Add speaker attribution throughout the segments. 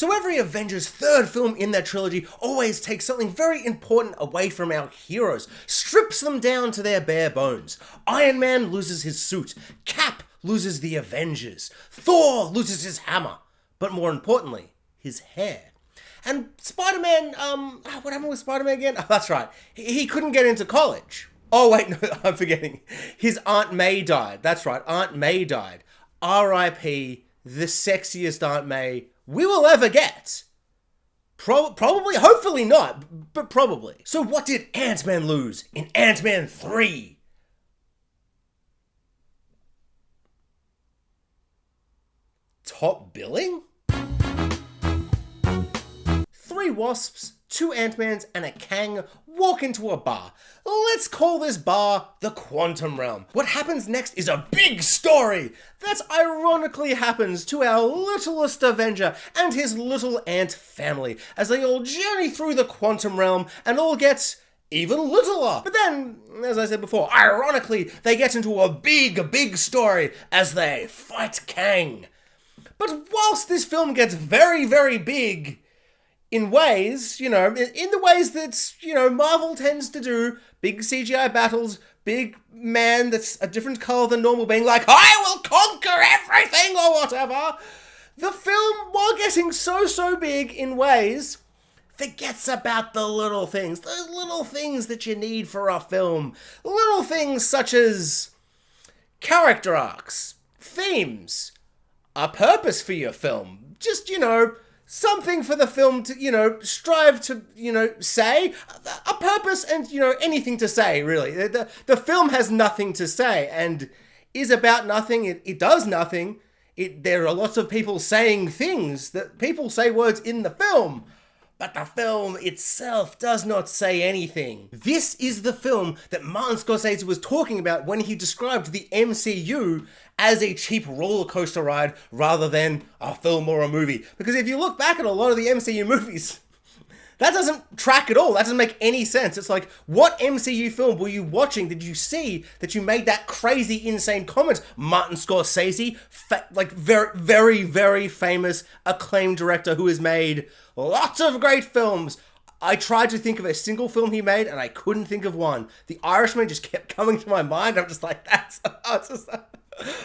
Speaker 1: So every Avengers third film in their trilogy always takes something very important away from our heroes, strips them down to their bare bones. Iron Man loses his suit, Cap loses the Avengers, Thor loses his hammer, but more importantly, his hair. And Spider-Man, what happened with Spider-Man again? Oh, that's right, he couldn't get into college. Oh wait, no, I'm forgetting. His Aunt May died. That's right, Aunt May died. R.I.P. the sexiest Aunt May we will ever get. Probably, hopefully not, but probably. So what did Ant-Man lose in Ant-Man 3? Top billing? 3 Wasps, 2 Ant-Mans, and a KANG walk into a bar. Let's call this bar the Quantum Realm. What happens next is a big story that ironically happens to our littlest Avenger and his little ant family as they all journey through the Quantum Realm and all get even littler. But then, as I said before, ironically, they get into a big story as they fight KANG. But whilst this film gets very big, in ways, in the ways that, Marvel tends to do, big CGI battles, big man that's a different color than normal being like, I will conquer everything or whatever. The film, while getting so big in ways, forgets about the little things. Those little things that you need for a film. Little things such as character arcs, themes, a purpose for your film. Just, something for the film to, strive to, say. A purpose and, anything to say, really. The film has nothing to say and is about nothing. It does nothing. There are lots of people saying things, that people say words in the film, but the film itself does not say anything. This is the film that Martin Scorsese was talking about when he described the MCU as a cheap roller coaster ride rather than a film or a movie. Because if you look back at a lot of the MCU movies, that doesn't track at all. That doesn't make any sense. It's like, what MCU film were you watching? Did you see that you made that crazy, insane comment? Martin Scorsese, very famous, acclaimed director who has made lots of great films. I tried to think of a single film he made and I couldn't think of one. The Irishman just kept coming to my mind. I'm just like,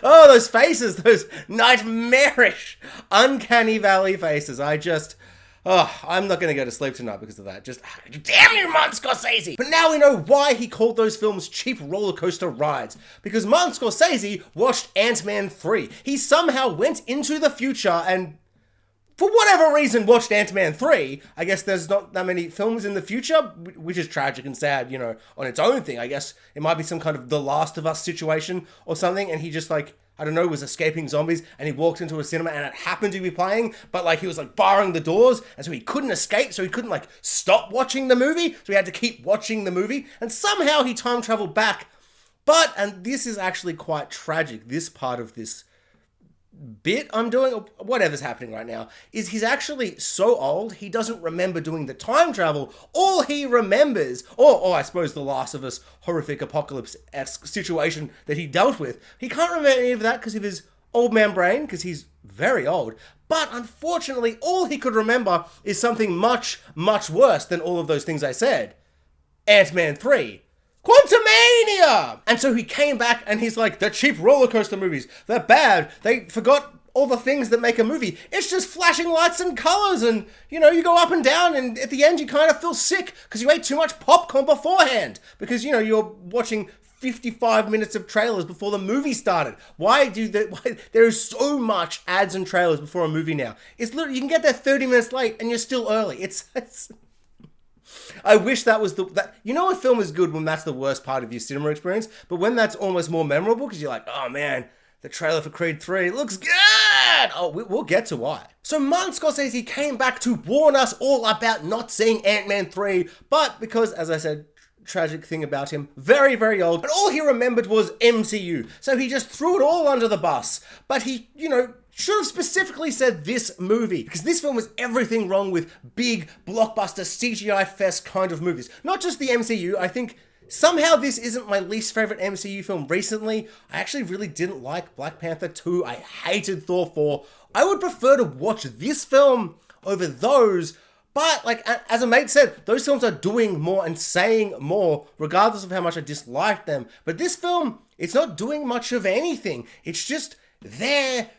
Speaker 1: those faces, those nightmarish, uncanny valley faces. I'm not going to go to sleep tonight because of that. Just, damn you, Martin Scorsese! But now we know why he called those films cheap roller coaster rides. Because Martin Scorsese watched Ant-Man 3. He somehow went into the future and, for whatever reason, watched Ant-Man 3. I guess there's not that many films in the future, which is tragic and sad, on its own thing. I guess it might be some kind of The Last of Us situation or something, and he just, was escaping zombies, and he walked into a cinema, and it happened to be playing, but, he was, barring the doors, and so he couldn't escape, so he couldn't, stop watching the movie, so he had to keep watching the movie, and somehow he time traveled back. But, and this is actually quite tragic, this part of this bit I'm doing, or whatever's happening right now, is he's actually so old, he doesn't remember doing the time travel. All he remembers, or I suppose the Last of Us horrific apocalypse-esque situation that he dealt with, he can't remember any of that because of his old man brain, because he's very old. But unfortunately, all he could remember is something much worse than all of those things I said. Ant-Man 3. Quantumania! And so he came back and he's like, the cheap roller coaster movies, they're bad. They forgot all the things that make a movie. It's just flashing lights and colors and, you go up and down and at the end you kind of feel sick because you ate too much popcorn beforehand. Because, you're watching 55 minutes of trailers before the movie started. Why there is so much ads and trailers before a movie now. It's literally, you can get there 30 minutes late and you're still early. It's I wish that was a film is good when that's the worst part of your cinema experience, but when that's almost more memorable because you're like, oh man, the trailer for Creed 3 looks good! Oh, we'll get to why. So Martin Scorsese came back to warn us all about not seeing Ant-Man 3, but because, as I said, tragic thing about him, very old, but all he remembered was MCU, so he just threw it all under the bus. But he, should have specifically said this movie, because this film was everything wrong with big, blockbuster, CGI fest kind of movies. Not just the MCU, I think somehow this isn't my least favorite MCU film recently. I actually really didn't like Black Panther 2, I hated Thor 4. I would prefer to watch this film over those. But, like, as a mate said, those films are doing more and saying more, regardless of how much I disliked them. But this film, it's not doing much of anything. It's just there,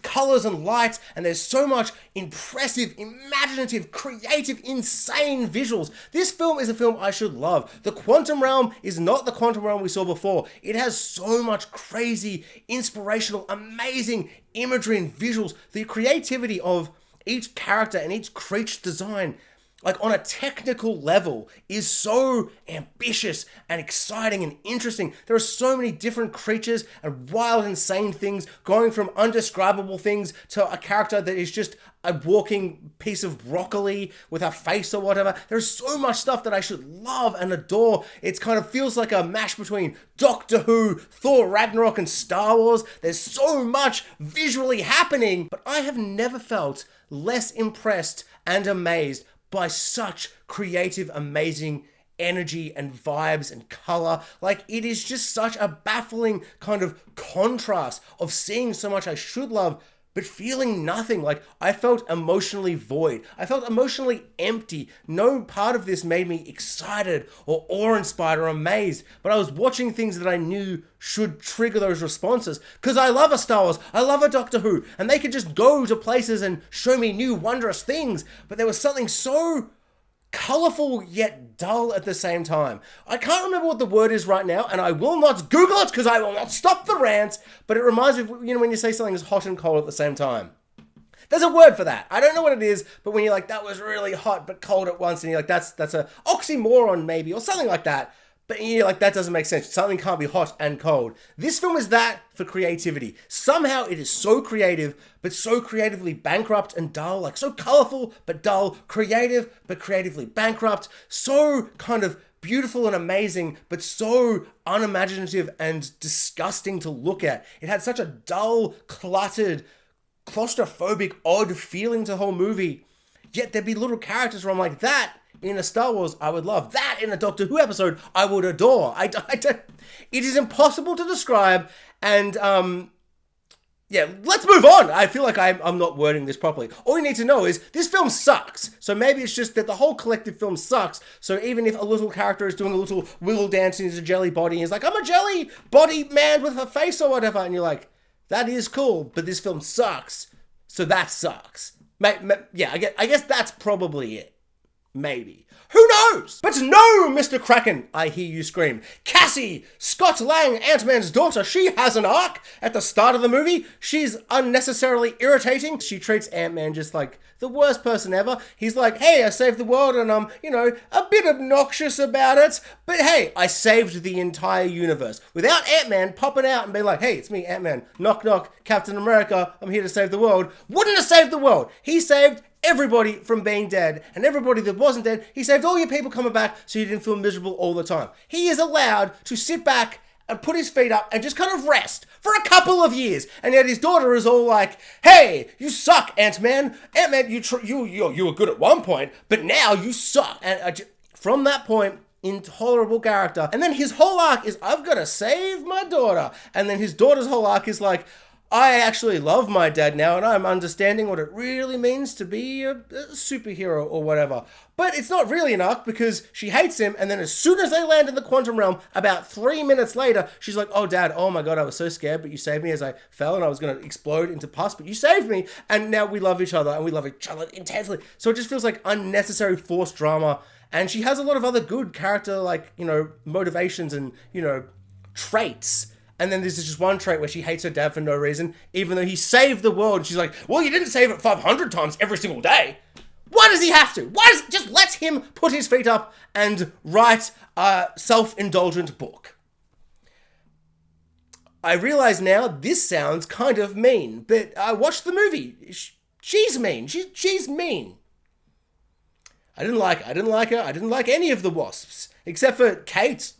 Speaker 1: colors and lights, and there's so much impressive, imaginative, creative, insane visuals. This film is a film I should love. The Quantum Realm is not the Quantum Realm we saw before. It has so much crazy, inspirational, amazing imagery and visuals. The creativity of each character and each creature design, like on a technical level, is so ambitious and exciting and interesting. There are so many different creatures and wild, insane things, going from undescribable things to a character that is just a walking piece of broccoli with a face or whatever. There's so much stuff that I should love and adore. It kind of feels like a mash between Doctor Who, Thor Ragnarok, and Star Wars. There's so much visually happening, but I have never felt less impressed and amazed by such creative, amazing energy and vibes and color. Like, it is just such a baffling kind of contrast of seeing so much I should love but feeling nothing. Like, I felt emotionally void. I felt emotionally empty. No part of this made me excited or awe-inspired or amazed, but I was watching things that I knew should trigger those responses. Because I love a Star Wars, I love a Doctor Who, and they could just go to places and show me new wondrous things, but there was something so colorful yet dull at the same time. I can't remember what the word is right now, and I will not Google it because I will not stop the rant, but it reminds me of, you know, when you say something is hot and cold at the same time. There's a word for that. I don't know what it is, but when you're like, that was really hot but cold at once, and you're like, that's a oxymoron maybe, or something like that. But you're like, that doesn't make sense. Something can't be hot and cold. This film is that for creativity. Somehow it is so creative, but so creatively bankrupt and dull. Like, so colorful, but dull. Creative, but creatively bankrupt. So kind of beautiful and amazing, but so unimaginative and disgusting to look at. It had such a dull, cluttered, claustrophobic, odd feeling to the whole movie. Yet there'd be little characters where I'm like, that in a Star Wars I would love. That in a Doctor Who episode I would adore. It is impossible to describe, and yeah, let's move on. I feel like I'm not wording this properly. All you need to know is this film sucks. So maybe it's just that the whole collective film sucks. So even if a little character is doing a little wiggle dance in his jelly body and is like, I'm a jelly body man with a face or whatever, and you're like, that is cool, but this film sucks. So that sucks. Yeah, I guess that's probably it. Maybe. Who knows? But no, Mr. Kraken, I hear you scream. Cassie, Scott Lang, Ant-Man's daughter, she has an arc at the start of the movie. She's unnecessarily irritating. She treats Ant-Man just like the worst person ever. He's like, hey, I saved the world and I'm, you know, a bit obnoxious about it. But hey, I saved the entire universe. Without Ant-Man popping out and being like, hey, it's me, Ant-Man. Knock, knock, Captain America. I'm here to save the world. Wouldn't have saved the world. He saved everybody from being dead, and everybody that wasn't dead, he saved all your people coming back so you didn't feel miserable all the time. He is allowed to sit back and put his feet up and just kind of rest for a couple of years. And yet his daughter is all like, hey, you suck, Ant-Man. Ant-Man, you were good at one point, but now you suck. And from that point, intolerable character. And then his whole arc is, I've got to save my daughter. And then his daughter's whole arc is like, I actually love my dad now and I'm understanding what it really means to be a superhero or whatever. But it's not really an arc because she hates him, and then as soon as they land in the quantum realm, about 3 minutes later, she's like, oh dad, oh my god, I was so scared, but you saved me as I fell and I was going to explode into pus, but you saved me, and now we love each other and we love each other intensely. So it just feels like unnecessary forced drama, and she has a lot of other good character, like, you know, motivations and, you know, traits. And then there's just one trait where she hates her dad for no reason, even though he saved the world. And she's like, well, you didn't save it 500 times every single day. Why does he have to? Just let him put his feet up and write a self-indulgent book. I realize now this sounds kind of mean, but I watched the movie. She's mean. She's mean. I didn't like her. I didn't like any of the Wasps, except for Kate.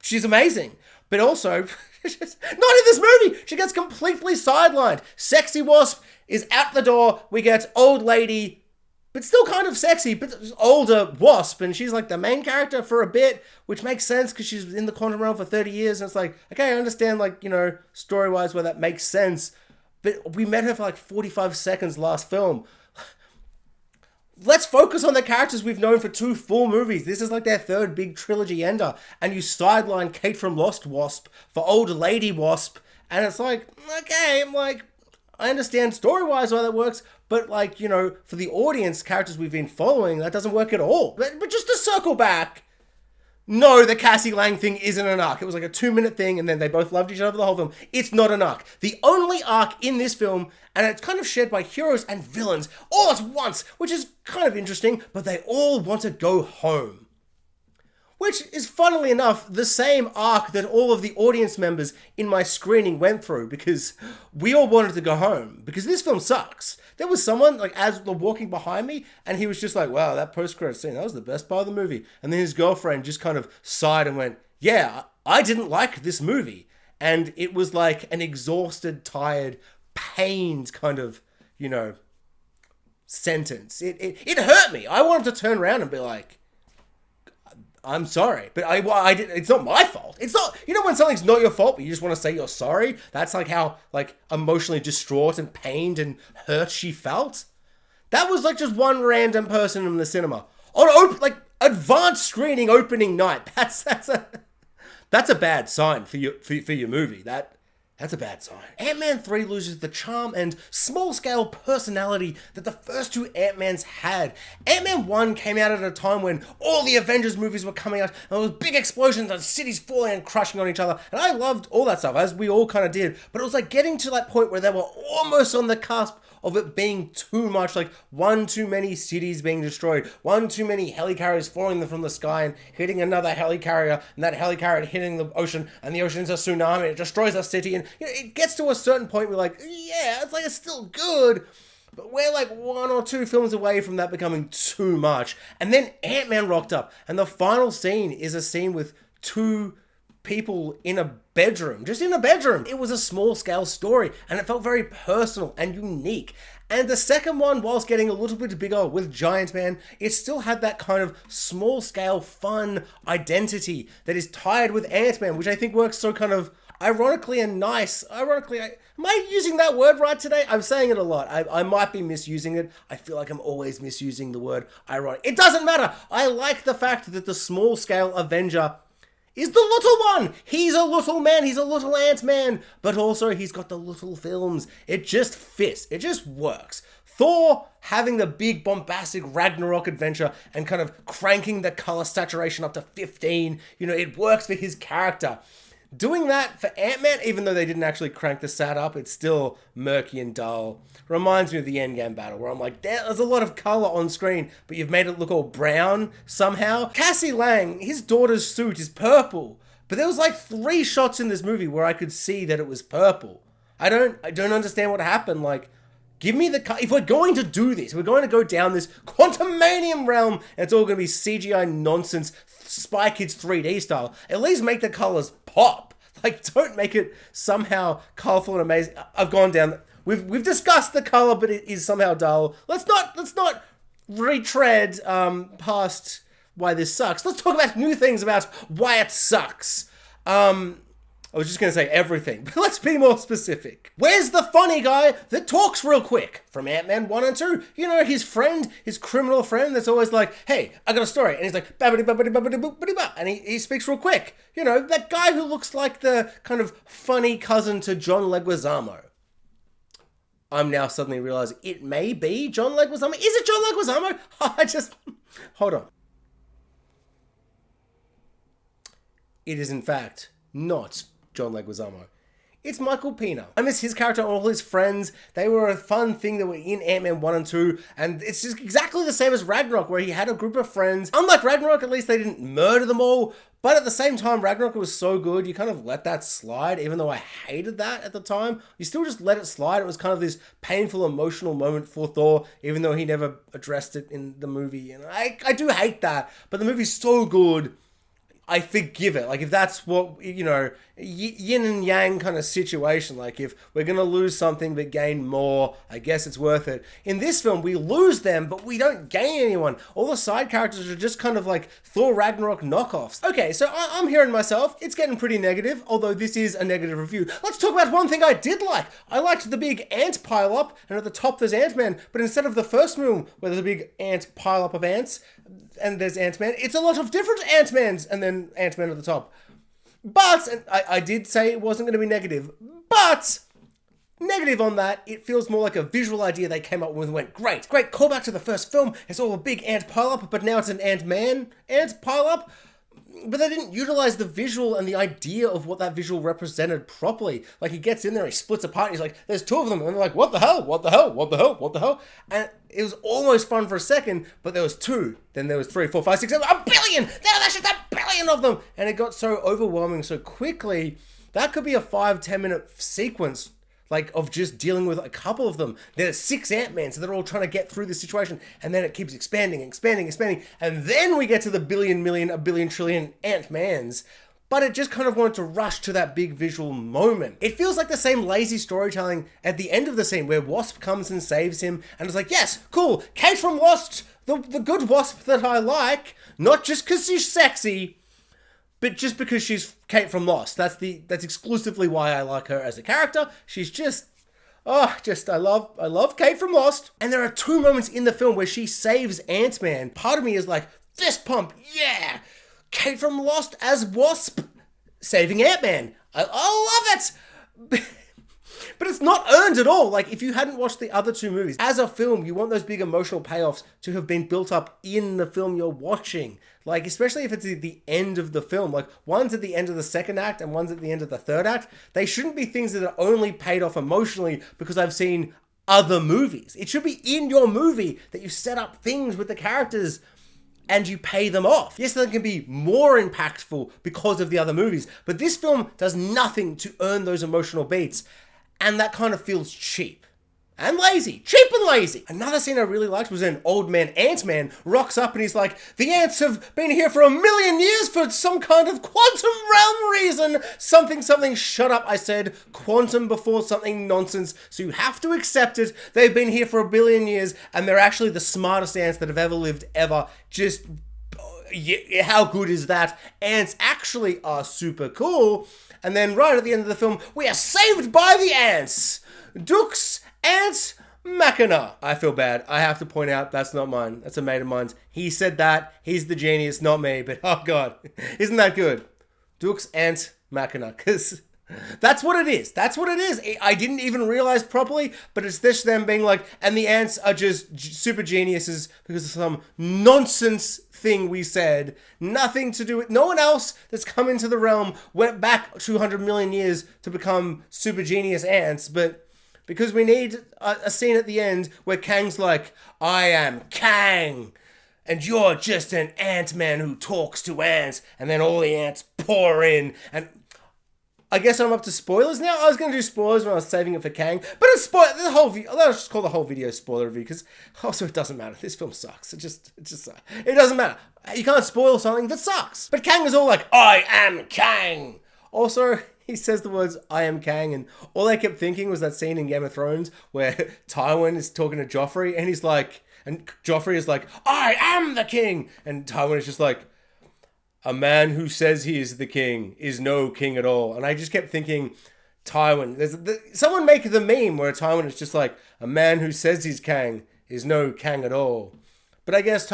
Speaker 1: She's amazing. But also, not in this movie. She gets completely sidelined. Sexy Wasp is out the door. We get old lady, but still kind of sexy, but older Wasp. And she's like the main character for a bit, which makes sense because she's in the quantum realm for 30 years. And it's like, okay, I understand, like, you know, story-wise where that makes sense. But we met her for like 45 seconds last film. let's focus on the characters we've known for 2 full movies. This is like their 3rd big trilogy ender. And you sideline Kate from Lost Wasp for Old Lady Wasp. And it's like, okay, I'm like, I understand story-wise why that works. But like, you know, for the audience, characters we've been following, that doesn't work at all. But just to circle back, no, the Cassie Lang thing isn't an arc. It was like a 2-minute thing, and then they both loved each other for the whole film. It's not an arc. The only arc in this film, and it's kind of shared by heroes and villains all at once, which is kind of interesting, but they all want to go home. Which is, funnily enough, the same arc that all of the audience members in my screening went through, because we all wanted to go home, because this film sucks. There was someone, like, as they're walking behind me, and he was just like, wow, that post-credit scene, that was the best part of the movie. And then his girlfriend just kind of sighed and went, yeah, I didn't like this movie. And it was like an exhausted, tired, pained kind of, you know, sentence. It hurt me. I wanted to turn around and be like, I'm sorry, but I did. It's not my fault. It's not, you know, when something's not your fault, but you just want to say you're sorry. That's like how like emotionally distraught and pained and hurt she felt. That was like just one random person in the cinema on like advanced screening opening night. That's a bad sign for your movie. That's a bad sign. Ant-Man 3 loses the charm and small-scale personality that the first 2 Ant-Mans had. Ant-Man 1 came out at a time when all the Avengers movies were coming out, and there was big explosions and cities falling and crashing on each other, and I loved all that stuff, as we all kind of did, but it was like getting to that point where they were almost on the cusp of it being too much, like one too many cities being destroyed, one too many helicarriers falling from the sky and hitting another helicarrier, and that helicarrier hitting the ocean, and the ocean's a tsunami, and it destroys a city, and you know, it gets to a certain point where like, yeah, it's like, it's still good, but we're like 1 or 2 films away from that becoming too much. And then Ant-Man rocked up, and the final scene is a scene with 2 people in a bedroom, just in a bedroom. It was a small scale story, and it felt very personal and unique. And the second one, whilst getting a little bit bigger with Giant Man, it still had that kind of small scale fun identity that is tied with Ant-Man, which I think works so kind of ironically and nice. Ironically, am I using that word right today? I'm saying it a lot. I might be misusing it. I feel like I'm always misusing the word ironic. It doesn't matter. I like the fact that the small scale Avenger is the little one. He's a little man. He's a little Ant-Man. But also he's got the little films. It just fits. It just works. Thor having the big bombastic Ragnarok adventure and kind of cranking the color saturation up to 15. You know, it works for his character. Doing that for Ant-Man, even though they didn't actually crank the sat up, it's still murky and dull. Reminds me of the Endgame battle, where I'm like, there's a lot of color on screen, but you've made it look all brown somehow. Cassie Lang, his daughter's suit is purple, but there was like 3 shots in this movie where I could see that it was purple. I don't understand what happened. Like, give me the if we're going to do this, we're going to go down this Quantumania realm, and it's all going to be CGI nonsense, Spy Kids 3D style. At least make the colors pop. Like, don't make it somehow colorful and amazing. I've gone down. We've discussed the color, but it is somehow dull. Let's not retread past why this sucks. Let's talk about new things about why it sucks. I was just going to say everything, but let's be more specific. Where's the funny guy that talks real quick? From Ant-Man 1 and 2, you know, his friend, his criminal friend that's always like, hey, I got a story. And he's like, babbity-babbity-babbity-babbity-ba. And he speaks real quick. You know, that guy who looks like the kind of funny cousin to John Leguizamo. I'm now suddenly realizing it may be John Leguizamo. Is it John Leguizamo? Hold on. It is in fact not John Leguizamo. It's Michael Pena. I miss his character and all his friends. They were a fun thing that were in Ant-Man 1 and 2, and it's just exactly the same as Ragnarok, where he had a group of friends. Unlike Ragnarok, at least they didn't murder them all, but at the same time, Ragnarok was so good, you kind of let that slide, even though I hated that at the time. You still just let it slide. It was kind of this painful, emotional moment for Thor, even though he never addressed it in the movie, and I do hate that, but the movie's so good. I forgive it. Like, if that's what, yin and yang kind of situation, like if we're going to lose something but gain more, I guess it's worth it. In this film, we lose them, but we don't gain anyone. All the side characters are just kind of like Thor Ragnarok knockoffs. Okay, so I'm hearing myself. It's getting pretty negative, although this is a negative review. Let's talk about one thing I did like. I liked the big ant pile up, and at the top there's Ant-Man, but instead of the first film where there's a big ant pile up of ants, and there's Ant-Man, it's a lot of different Ant-Mans, and then Ant-Man at the top. But, and I did say it wasn't going to be negative, but negative on that, it feels more like a visual idea they came up with and went, great callback to the first film. It's all a big ant pile-up, but now it's an Ant-Man ant pile-up. But they didn't utilize the visual and the idea of what that visual represented properly. Like, he gets in there, he splits apart, and he's like, there's two of them, and they're like, what the hell? What the hell? What the hell? What the hell? And it was almost fun for a second, but there was two, then there was 3, 4, 5, 6, 7, a billion! There's just a billion of them! And it got so overwhelming so quickly, that could be a 5-10 minute sequence, like, of just dealing with a couple of them. There's 6 Ant-Mans, so they're all trying to get through the situation, and then it keeps expanding, and then we get to the billion, million, a billion, trillion Ant-Mans. But it just kind of wanted to rush to that big visual moment. It feels like the same lazy storytelling at the end of the scene where Wasp comes and saves him, and it's like, yes, cool, Kate from Lost, the good Wasp that I like, not just because she's sexy, but just because she's Kate from Lost. That's exclusively why I like her as a character. She's just, I love Kate from Lost. And there are 2 moments in the film where she saves Ant-Man. Part of me is like, fist pump, yeah! Kate from Lost as Wasp saving Ant-Man. I love it! But it's not earned at all. Like, if you hadn't watched the other 2 movies, as a film, you want those big emotional payoffs to have been built up in the film you're watching. Like, especially if it's at the end of the film. Like, one's at the end of the 2nd act and one's at the end of the 3rd act. They shouldn't be things that are only paid off emotionally because I've seen other movies. It should be in your movie that you set up things with the characters and you pay them off. Yes, they can be more impactful because of the other movies, but this film does nothing to earn those emotional beats. And that kind of feels cheap. And lazy. Cheap and lazy. Another scene I really liked was when Old Man Ant-Man rocks up and he's like, the ants have been here for 1,000,000 years for some kind of quantum realm reason. Something, shut up, I said quantum before something nonsense. So you have to accept it. They've been here for 1 billion years and they're actually the smartest ants that have ever lived ever. Just, how good is that? Ants actually are super cool. And then right at the end of the film, we are saved by the ants. Deux Ant Machina. I feel bad. I have to point out, that's not mine. That's a mate of mine's. He said that. He's the genius, not me. But oh god, isn't that good? Deux Ant Machina. Because that's what it is. That's what it is. I didn't even realize properly, but it's this them being like, and the ants are just super geniuses because of some nonsense thing we said. Nothing to do with, no one else that's come into the realm went back 200 million years to become super genius ants, but because we need a scene at the end where Kang's like, I am Kang, and you're just an ant-man who talks to ants, and then all the ants pour in, and I guess I'm up to spoilers now. I was going to do spoilers when I was saving it for Kang, but it's the whole video. Let's just call the whole video spoiler review because also it doesn't matter. This film sucks. It just sucks. It doesn't matter. You can't spoil something that sucks. But Kang is all like, I am Kang. Also, he says the words, I am Kang, and all I kept thinking was that scene in Game of Thrones where Tywin is talking to Joffrey, and he's like, and Joffrey is like, I am the king, and Tywin is just like, a man who says he is the king is no king at all. And I just kept thinking, Tywin, someone make the meme where Tywin is just like, a man who says he's Kang is no Kang at all. But I guess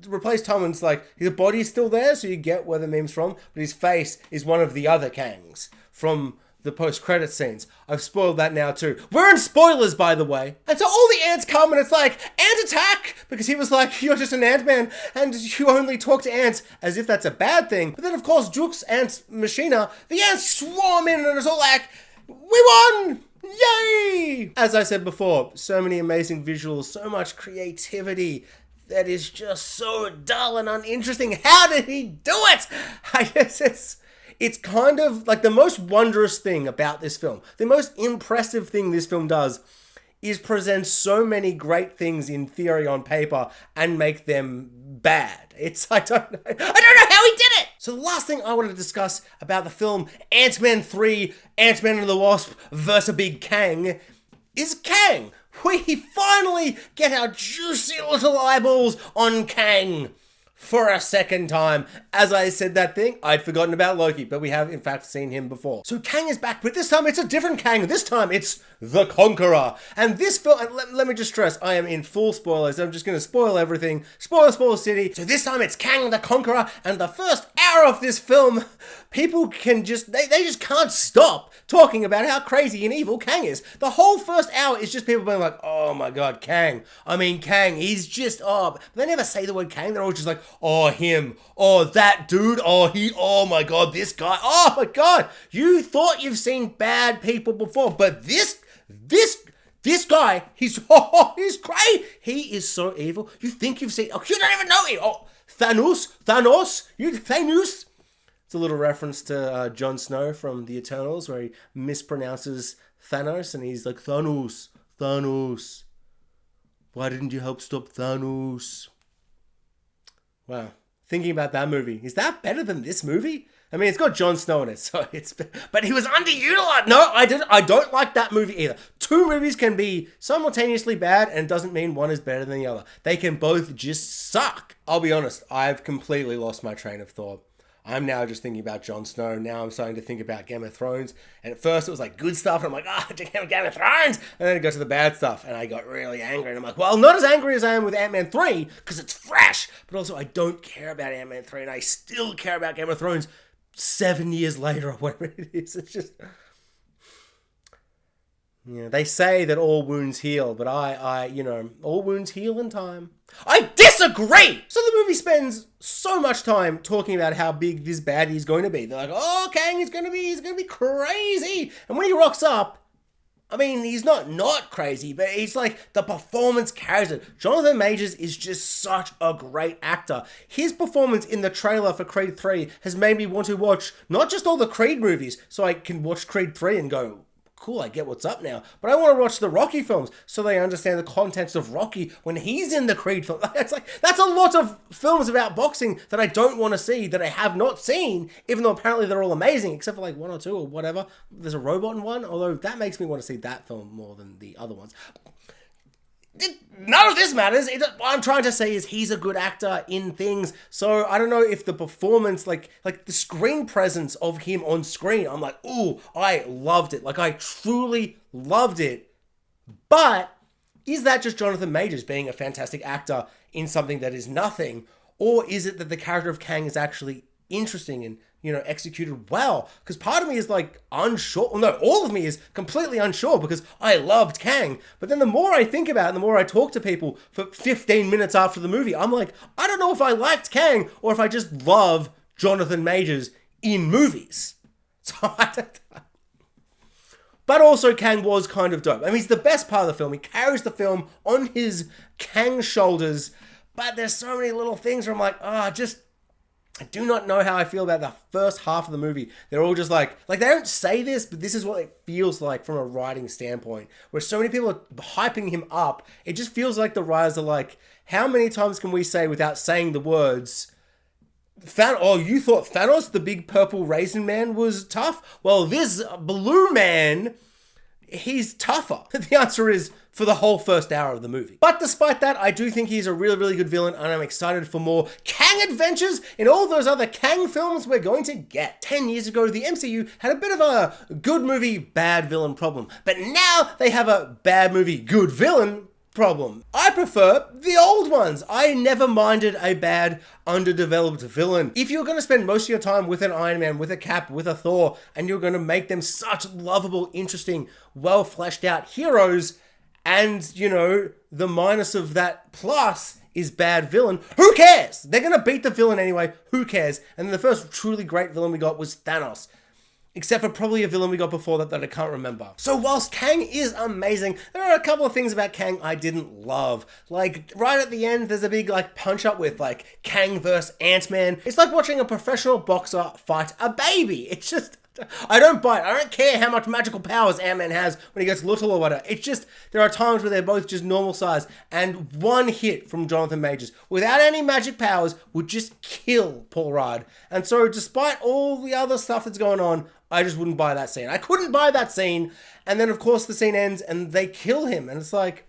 Speaker 1: replace Tywin's like, his body's still there, so you get where the meme's from, but his face is one of the other Kangs from the post-credit scenes. I've spoiled that now too. We're in spoilers, by the way. And so all the ants come and it's like, ant attack! Because he was like, you're just an ant-man and you only talk to ants, as if that's a bad thing. But then of course, Deux Ant Machina, the ants swarm in and it's all like, we won! Yay! As I said before, so many amazing visuals, so much creativity that is just so dull and uninteresting. How did he do it? I guess it's kind of like the most wondrous thing about this film. The most impressive thing this film does is present so many great things in theory on paper and make them bad. I don't know how he did it. So the last thing I want to discuss about the film Ant-Man 3, Ant-Man and the Wasp vs. Big Kang is KANG. We finally get our juicy little eyeballs on KANG for a second time. As I said that thing, I'd forgotten about Loki, but we have in fact seen him before. So KANG is back, but this time it's a different KANG. This time it's the Conqueror. And this film, and let me just stress, I am in full spoilers. I'm just going to spoil everything. Spoil city. So this time it's KANG the Conqueror, and the first hour of this film, people can just, they just can't stop talking about how crazy and evil KANG is. The whole first hour is just people being like, oh my god, KANG. I mean, KANG, he's just, but they never say the word KANG. They're always just like, oh, him. Oh, that dude. Oh, he. Oh my god, this guy. Oh my god. You thought you've seen bad people before, but this guy, he's great. He is so evil. You think you've seen, you don't even know him. Oh, Thanos. It's a little reference to Jon Snow from The Eternals, where he mispronounces Thanos, and he's like, Thanos. Why didn't you help stop Thanos? Wow. Thinking about that movie, is that better than this movie? I mean, it's got Jon Snow in it, so but he was underutilized. No, I don't like that movie either. Two movies can be simultaneously bad, and it doesn't mean one is better than the other. They can both just suck. I'll be honest, I've completely lost my train of thought. I'm now just thinking about Jon Snow. Now I'm starting to think about Game of Thrones. And at first it was like good stuff. And I'm like, Game of Thrones. And then it got to the bad stuff. And I got really angry. And I'm like, well, not as angry as I am with Ant-Man 3 because it's fresh. But also I don't care about Ant-Man 3. And I still care about Game of Thrones 7 years later or whatever it is. It's just... Yeah, they say that all wounds heal, but I, all wounds heal in time. I disagree! So the movie spends so much time talking about how big this baddie is going to be. They're like, oh, KANG is going to be crazy. And when he rocks up, I mean, he's not crazy, but he's like, the performance carries it. Jonathan Majors is just such a great actor. His performance in the trailer for Creed 3 has made me want to watch not just all the Creed movies, so I can watch Creed 3 and go, cool, I get what's up now. But I want to watch the Rocky films so they understand the context of Rocky when he's in the Creed film. It's like, that's a lot of films about boxing that I don't want to see, that I have not seen, even though apparently they're all amazing, except for like one or two or whatever. There's a robot in one, although that makes me want to see that film more than the other ones. None of this matters. What I'm trying to say is he's a good actor in things. So I don't know if the performance, like the screen presence of him on screen, I'm like, ooh, I loved it. Like I truly loved it. But is that just Jonathan Majors being a fantastic actor in something that is nothing? Or is it that the character of KANG is actually interesting and, executed well? Because part of me is like unsure. No, all of me is completely unsure because I loved KANG. But then the more I think about it, and the more I talk to people for 15 minutes after the movie, I'm like, I don't know if I liked KANG or if I just love Jonathan Majors in movies. So I don't know. But also KANG was kind of dope. I mean, he's the best part of the film. He carries the film on his KANG shoulders. But there's so many little things where I'm like, I do not know how I feel about the first half of the movie. They're all just like they don't say this, but this is what it feels like from a writing standpoint, where so many people are hyping him up. It just feels like the writers are like, how many times can we say without saying the words, you thought Thanos, the big purple raisin man, was tough? Well, this blue man, he's tougher. The answer is for the whole first hour of the movie. But despite that, I do think he's a really, really good villain, and I'm excited for more KANG adventures in all those other KANG films we're going to get. 10 years ago, the MCU had a bit of a good movie, bad villain problem. But now they have a bad movie, good villain problem. I prefer the old ones. I never minded a bad, underdeveloped villain. If you're going to spend most of your time with an Iron Man, with a Cap, with a Thor, and you're going to make them such lovable, interesting, well fleshed out heroes, and, the minus of that plus is bad villain, who cares? They're going to beat the villain anyway. Who cares? And the first truly great villain we got was Thanos. Except for probably a villain we got before that I can't remember. So whilst KANG is amazing, there are a couple of things about KANG I didn't love. Like, right at the end, there's a big, punch up with, KANG versus Ant-Man. It's like watching a professional boxer fight a baby. It's just... I don't buy it. I don't care how much magical powers Ant-Man has when he gets little or whatever. It's just, there are times where they're both just normal size, and one hit from Jonathan Majors without any magic powers would just kill Paul Rudd. And so despite all the other stuff that's going on, I just wouldn't buy that scene. I couldn't buy that scene. And then of course the scene ends and they kill him. And it's like,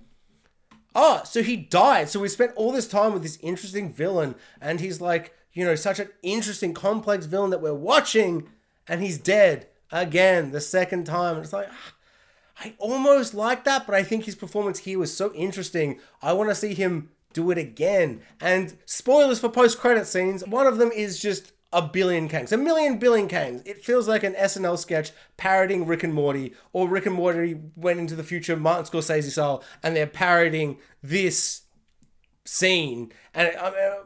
Speaker 1: oh, so he died. So we spent all this time with this interesting villain, and he's like, you know, such an interesting, complex villain that we're watching, and he's dead again the second time. And it's like, I almost like that, but I think his performance here was so interesting. I want to see him do it again. And spoilers for post-credit scenes, one of them is just a billion Kangs. A million billion Kangs. It feels like an SNL sketch parodying Rick and Morty, or Rick and Morty went into the future, Martin Scorsese style, and they're parodying this scene. And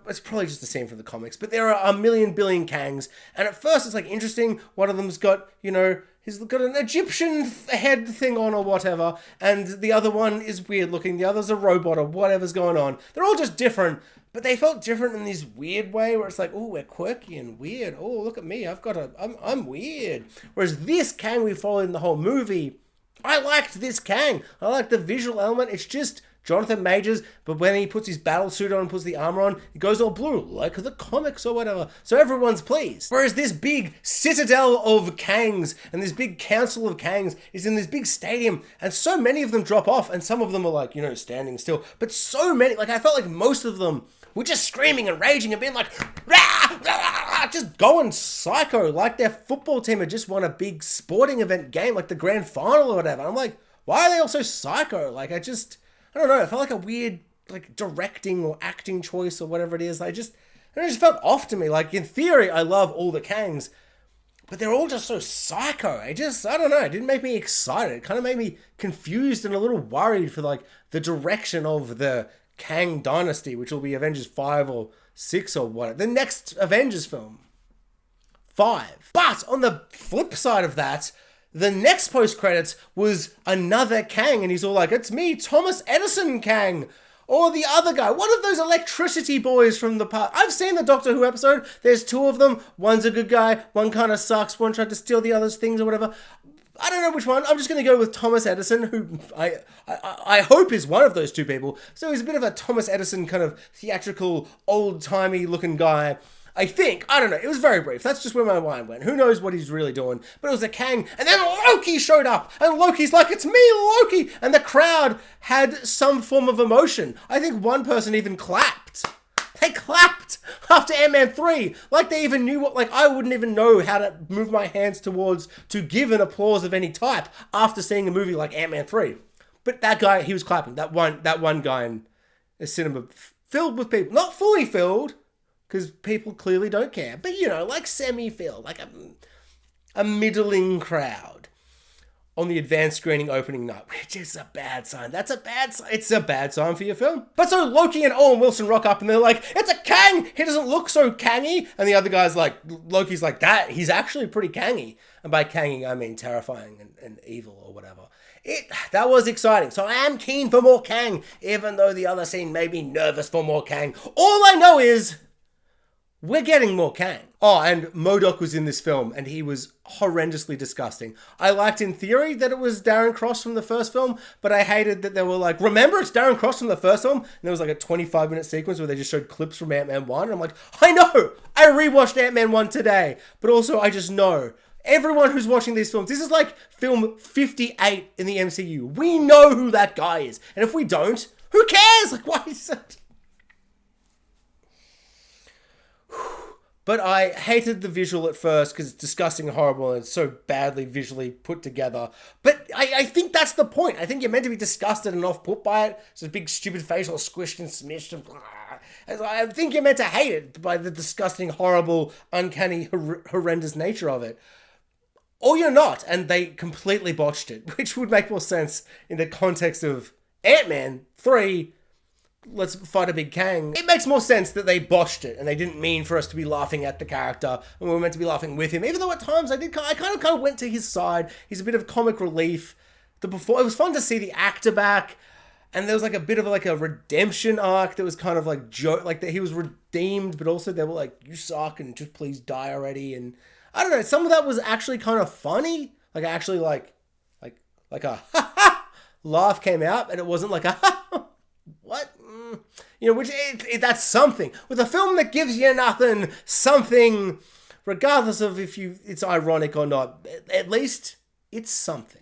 Speaker 1: it's probably just a scene from the comics, but there are a million billion Kangs. And at first it's like interesting. One of them's got, you know, he's got an Egyptian head thing on or whatever, and the other one is weird looking. The other's a robot or whatever's going on. They're all just different. But they felt different in this weird way where it's like, oh, we're quirky and weird. Oh, look at me. I'm weird. Whereas this Kang we followed in the whole movie, I liked this Kang. I liked the visual element. It's just Jonathan Majors, but when he puts his battle suit on and puts the armor on, it goes all blue, like the comics or whatever. So everyone's pleased. Whereas this big citadel of Kangs and this big council of Kangs is in this big stadium, and so many of them drop off, and some of them are like, you know, standing still. But so many, like I felt like most of them were just screaming and raging and being like, rah, rah, rah, just going psycho, like their football team had just won a big sporting event game, like the grand final or whatever. I'm like, why are they all so psycho? Like, I don't know, it felt like a weird, like, directing or acting choice or whatever it is. It just felt off to me. Like, in theory, I love all the Kangs, but they're all just so psycho. I don't know, it didn't make me excited. It kind of made me confused and a little worried for, like, the direction of the Kang Dynasty, which will be Avengers 5 or 6 or what. The next Avengers film. 5. But on the flip side of that, the next post-credits was another Kang, and he's all like, it's me, Thomas Edison Kang. Or the other guy, one of those electricity boys from the past. I've seen the Doctor Who episode. There's two of them. One's a good guy. One kind of sucks. One tried to steal the other's things or whatever. I don't know which one. I'm just going to go with Thomas Edison, who I hope is one of those two people. So he's a bit of a Thomas Edison kind of theatrical, old-timey looking guy. I think. I don't know. It was very brief. That's just where my mind went. Who knows what he's really doing. But it was a Kang. And then Loki showed up. And Loki's like, it's me, Loki. And the crowd had some form of emotion. I think one person even clapped. They clapped after Ant-Man 3. Like they even knew what, like I wouldn't even know how to move my hands towards to give an applause of any type after seeing a movie like Ant-Man 3. But that guy, he was clapping. That one guy in a cinema filled with people. Not fully filled, because people clearly don't care. But, you know, like semi-filled, like a middling crowd on the advanced screening opening night, which is a bad sign. That's a bad sign. It's a bad sign for your film. But so Loki and Owen Wilson rock up and they're like, it's a Kang! He doesn't look so Kangy. And the other guy's like, Loki's like, he's actually pretty Kangy. And by Kangy, I mean terrifying and evil or whatever. That was exciting. So I am keen for more Kang, even though the other scene made me nervous for more Kang. All I know is we're getting more Kang. Oh, and MODOK was in this film, and he was horrendously disgusting. I liked in theory that it was Darren Cross from the first film, but I hated that they were like, remember it's Darren Cross from the first film? And there was like a 25-minute sequence where they just showed clips from Ant-Man 1. And I'm like, I know! I rewatched Ant-Man 1 today. But also, I just know. Everyone who's watching these films, this is like film 58 in the MCU. We know who that guy is. And if we don't, who cares? Like, why is that? But I hated the visual at first because it's disgusting and horrible and it's so badly visually put together. But I think that's the point. I think you're meant to be disgusted and off-put by it. It's a big stupid face all squished and smished and blah. I think you're meant to hate it by the disgusting, horrible, uncanny, horrendous nature of it. Or you're not, and they completely botched it, which would make more sense in the context of Ant-Man 3, let's fight a big Kang. It makes more sense that they botched it and they didn't mean for us to be laughing at the character and we were meant to be laughing with him. Even though at times I kind of went to his side. He's a bit of comic relief. It was fun to see the actor back, and there was like a bit of like a redemption arc that was kind of like joke, like that he was redeemed, but also they were like, you suck and just please die already. And I don't know, some of that was actually kind of funny. Like, actually, like a laugh came out, and it wasn't like a what? You know, which that's something. With a film that gives you nothing, something, regardless of if it's ironic or not, at least it's something.